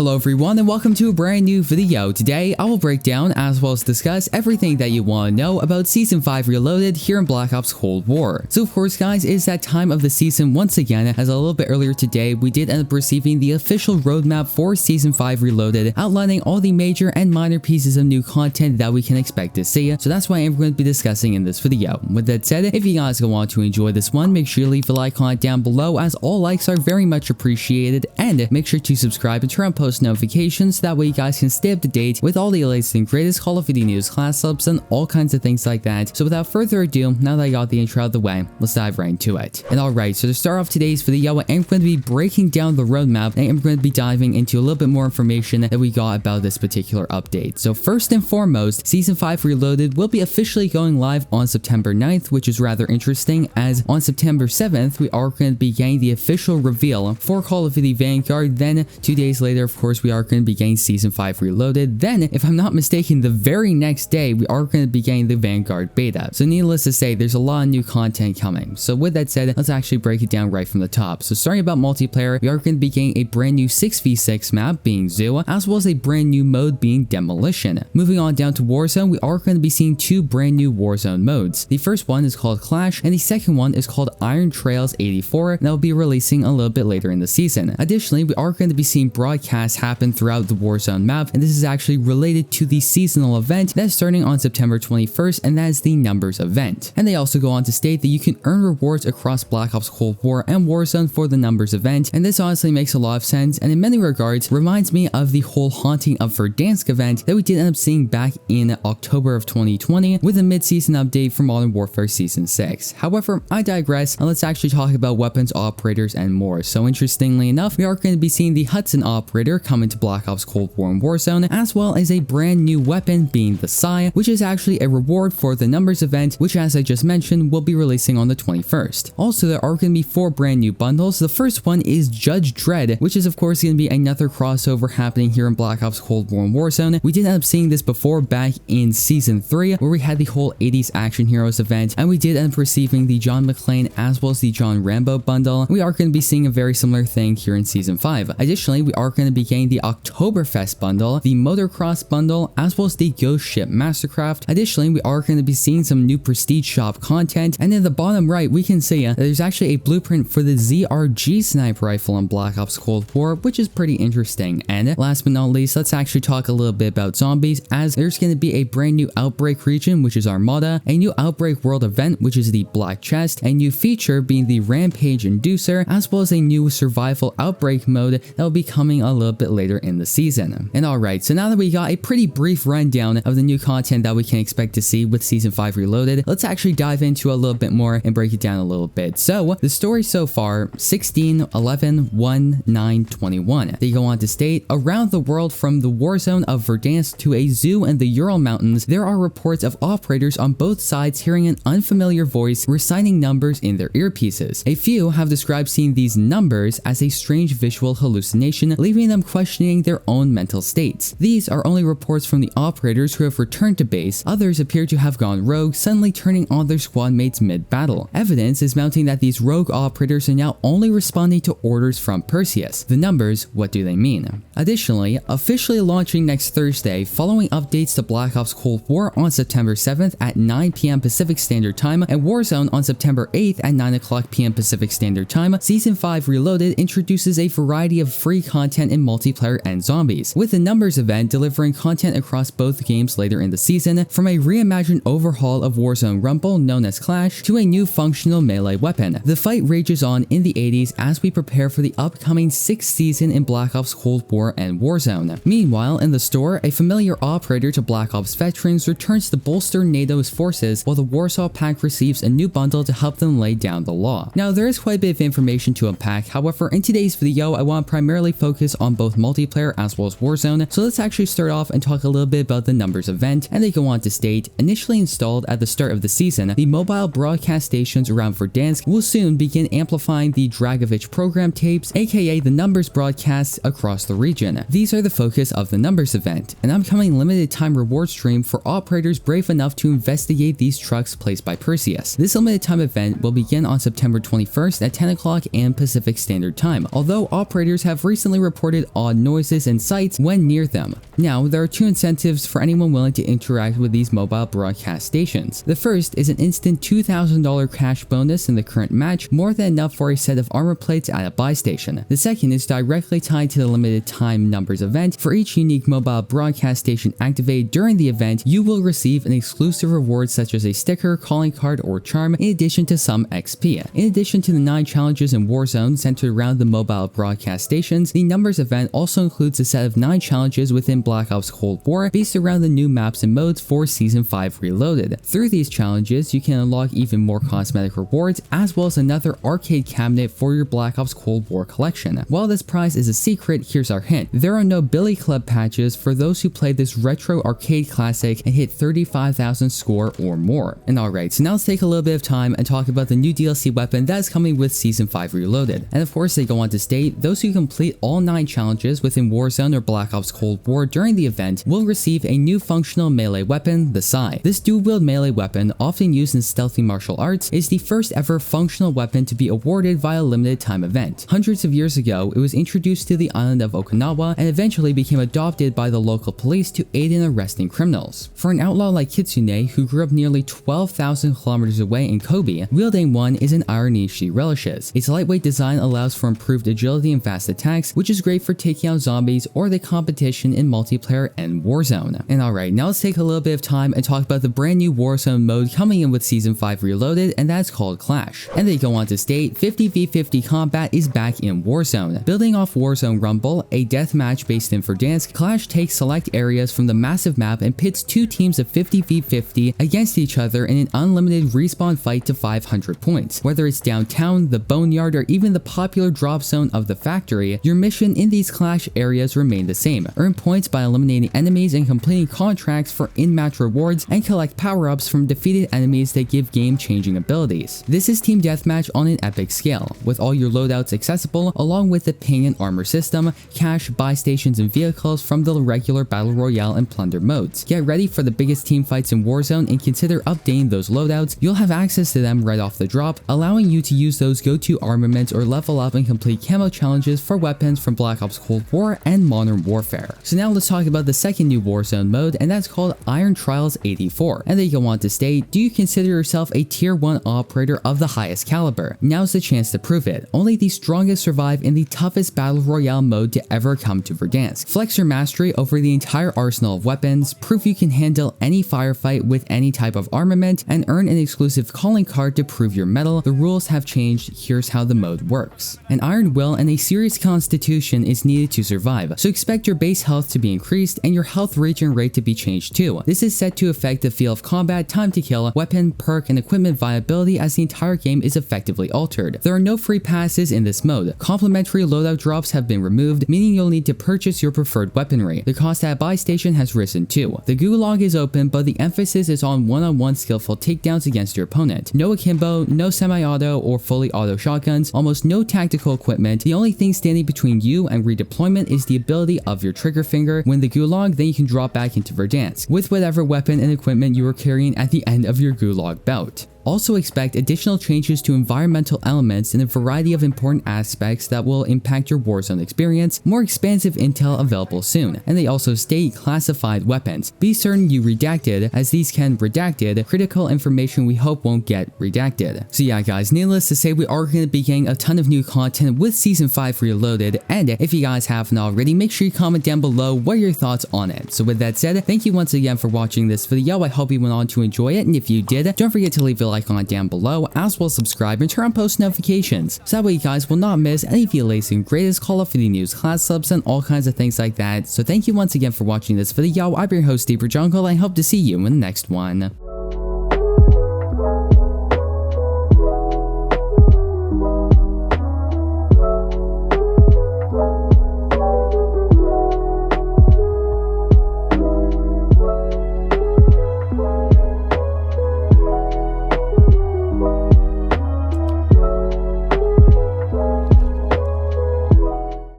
Hello everyone and welcome to a brand new video. Today I will break down as well as discuss everything that you want to know about Season 5 Reloaded here in Black Ops Cold War. So of course guys, it's that time of the season once again, as a little bit earlier today we did end up receiving the official roadmap for Season 5 Reloaded, outlining all the major and minor pieces of new content that we can expect to see. So that's what I'm going to be discussing in this video. With that said, if you guys want to enjoy this one, make sure you leave a like comment down below, as all likes are very much appreciated, and make sure to subscribe and turn on post notifications, that way you guys can stay up to date with all the latest and greatest Call of Duty news, class ups, and all kinds of things like that. So without further ado, now that I got the intro out of the way, let's dive right into it. And alright, so to start off today's video, I'm going to be breaking down the roadmap, and I'm going to be diving into a little bit more information that we got about this particular update. So first and foremost, Season 5 Reloaded will be officially going live on September 9th, which is rather interesting, as on September 7th, we are going to be getting the official reveal for Call of Duty Vanguard. Then 2 days later, of course, we are going to be getting Season 5 Reloaded. Then, if I'm not mistaken, the very next day, we are going to be getting the Vanguard beta. So needless to say, there's a lot of new content coming. So with that said, let's actually break it down right from the top. So starting about multiplayer, we are going to be getting a brand new 6v6 map being Zoo, as well as a brand new mode being Demolition. Moving on down to Warzone, we are going to be seeing two brand new Warzone modes. The first one is called Clash, and the second one is called Iron Trails 84, and that will be releasing a little bit later in the season. Additionally, we are going to be seeing broadcasts happen throughout the Warzone map, and this is actually related to the seasonal event that's starting on September 21st, and that is the Numbers event. And they also go on to state that you can earn rewards across Black Ops Cold War and Warzone for the Numbers event, and this honestly makes a lot of sense, and in many regards reminds me of the whole Haunting of Verdansk event that we did end up seeing back in October of 2020 with a mid-season update for Modern Warfare Season 6. However, I digress, and let's actually talk about weapons operators and more. So interestingly enough, we are going to be seeing the Hudson operator come into Black Ops Cold War and Warzone, as well as a brand new weapon being the Psy, which is actually a reward for the Numbers event, which as I just mentioned will be releasing on the 21st. Also, there are going to be 4 brand new bundles. The first one is Judge Dredd, which is of course going to be another crossover happening here in Black Ops Cold War and Warzone. We did end up seeing this before back in Season 3, where we had the whole 80s Action Heroes event, and we did end up receiving the John McClane as well as the John Rambo bundle. We are going to be seeing a very similar thing here in Season 5. Additionally, we are going to be getting the Oktoberfest bundle, the Motocross bundle, as well as the Ghost Ship Mastercraft. Additionally, we are going to be seeing some new Prestige Shop content, and in the bottom right, we can see that there's actually a blueprint for the ZRG sniper rifle in Black Ops Cold War, which is pretty interesting. And last but not least, let's actually talk a little bit about zombies, as there's going to be a brand new Outbreak region, which is Armada, a new Outbreak World event, which is the Black Chest, a new feature being the Rampage Inducer, as well as a new Survival Outbreak mode that will be coming a little bit later in the season. And alright, so now that we got a pretty brief rundown of the new content that we can expect to see with Season 5 Reloaded, let's actually dive into a little bit more and break it down a little bit. So, the story so far, 16, 11, 1, 9, 21. They go on to state, around the world from the war zone of Verdansk to a zoo in the Ural Mountains, there are reports of operators on both sides hearing an unfamiliar voice reciting numbers in their earpieces. A few have described seeing these numbers as a strange visual hallucination, leaving them questioning their own mental states. These are only reports from the operators who have returned to base. Others appear to have gone rogue, suddenly turning on their squad mates mid-battle. Evidence is mounting that these rogue operators are now only responding to orders from Perseus. The numbers, what do they mean? Additionally, officially launching next Thursday, following updates to Black Ops Cold War on September 7th at 9 p.m. Pacific Standard Time and Warzone on September 8th at 9 o'clock p.m. Pacific Standard Time, Season 5 Reloaded introduces a variety of free content in multiplayer and zombies, with the Numbers event delivering content across both games later in the season, from a reimagined overhaul of Warzone Rumble known as Clash to a new functional melee weapon. The fight rages on in the 80s as we prepare for the upcoming 6th season in Black Ops Cold War and Warzone. Meanwhile, in the store, a familiar operator to Black Ops veterans returns to bolster NATO's forces, while the Warsaw Pact receives a new bundle to help them lay down the law. Now, there is quite a bit of information to unpack. However, in today's video, I want to primarily focus on both multiplayer as well as Warzone. So let's actually start off and talk a little bit about the Numbers event, and they go on to state, initially installed at the start of the season, the mobile broadcast stations around Verdansk will soon begin amplifying the Dragovich program tapes, aka the Numbers broadcasts across the region. These are the focus of the Numbers event, an upcoming limited time reward stream for operators brave enough to investigate these trucks placed by Perseus. This limited time event will begin on September 21st at 10 o'clock AM Pacific Standard Time, although operators have recently reported odd noises and sights when near them. Now, there are two incentives for anyone willing to interact with these mobile broadcast stations. The first is an instant $2,000 cash bonus in the current match, more than enough for a set of armor plates at a buy station. The second is directly tied to the limited time numbers event. For each unique mobile broadcast station activated during the event, you will receive an exclusive reward such as a sticker, calling card, or charm, in addition to some XP. In addition to the 9 challenges in Warzone centered around the mobile broadcast stations, the numbers event also includes a set of 9 challenges within Black Ops Cold War based around the new maps and modes for Season 5 Reloaded. Through these challenges, you can unlock even more cosmetic rewards, as well as another arcade cabinet for your Black Ops Cold War collection. While this prize is a secret, here's our hint. There are no Billy Club patches for those who play this retro arcade classic and hit 35,000 score or more. And alright, so now let's take a little bit of time and talk about the new DLC weapon that is coming with Season 5 Reloaded. And of course, they go on to state, those who complete all 9 challenges within Warzone or Black Ops Cold War during the event will receive a new functional melee weapon, the Sai. This dual-wield melee weapon, often used in stealthy martial arts, is the first ever functional weapon to be awarded via a limited time event. Hundreds of years ago, it was introduced to the island of Okinawa and eventually became adopted by the local police to aid in arresting criminals. For an outlaw like Kitsune, who grew up nearly 12,000 kilometers away in Kobe, wielding one is an irony she relishes. Its lightweight design allows for improved agility and fast attacks, which is great for taking out zombies or the competition in multiplayer and Warzone. And alright, now let's take a little bit of time and talk about the brand new Warzone mode coming in with Season 5 Reloaded, and that's called Clash. And they go on to state, 50v50 combat is back in Warzone. Building off Warzone Rumble, a deathmatch based in Verdansk, Clash takes select areas from the massive map and pits 2 teams of 50v50 against each other in an unlimited respawn fight to 500 points. Whether it's downtown, the boneyard, or even the popular drop zone of the factory, your mission in these Clash areas remain the same. Earn points by eliminating enemies and completing contracts for in-match rewards, and collect power-ups from defeated enemies that give game-changing abilities. This is team deathmatch on an epic scale, with all your loadouts accessible along with the ping and armor system, cash, buy stations, and vehicles from the regular battle royale and plunder modes. Get ready for the biggest team fights in Warzone and consider updating those loadouts. You'll have access to them right off the drop, allowing you to use those go-to armaments or level up and complete camo challenges for weapons from Black Ops Cold War and Modern Warfare. So now let's talk about the second new Warzone mode, and that's called Iron Trials 84. And they go on to state, do you consider yourself a tier 1 operator of the highest caliber? Now's the chance to prove it. Only the strongest survive in the toughest battle royale mode to ever come to Verdansk. Flex your mastery over the entire arsenal of weapons, prove you can handle any firefight with any type of armament, and earn an exclusive calling card to prove your mettle. The rules have changed, here's how the mode works. An iron will and a serious constitution is needed to survive, so expect your base health to be increased and your health regen rate to be changed too. This is set to affect the feel of combat, time to kill, weapon, perk, and equipment viability, as the entire game is effectively altered. There are no free passes in this mode. Complimentary loadout drops have been removed, meaning you'll need to purchase your preferred weaponry. The cost at buy station has risen too. The gulag is open, but the emphasis is on one-on-one skillful takedowns against your opponent. No akimbo, no semi-auto or fully auto shotguns, almost no tactical equipment. The only thing standing between you and redeployment is the ability of your trigger finger. Win the gulag, then you can drop back into Verdansk with whatever weapon and equipment you were carrying at the end of your gulag bout. Also expect additional changes to environmental elements and a variety of important aspects that will impact your Warzone experience. More expansive intel available soon. And they also state classified weapons. Be certain you redacted, as these can redacted critical information we hope won't get redacted. So yeah guys, needless to say, we are going to be getting a ton of new content with Season 5 Reloaded, and if you guys haven't already, make sure you comment down below what are your thoughts on it. So with that said, thank you once again for watching this video. I hope you went on to enjoy it, and if you did, don't forget to leave a like on it down below, as well as subscribe and turn on post notifications, so that way you guys will not miss any of the latest and greatest Call of Duty news, class subs, and all kinds of things like that. So thank you once again for watching this video. I'm your host, Deeper Jungle, and I hope to see you in the next one.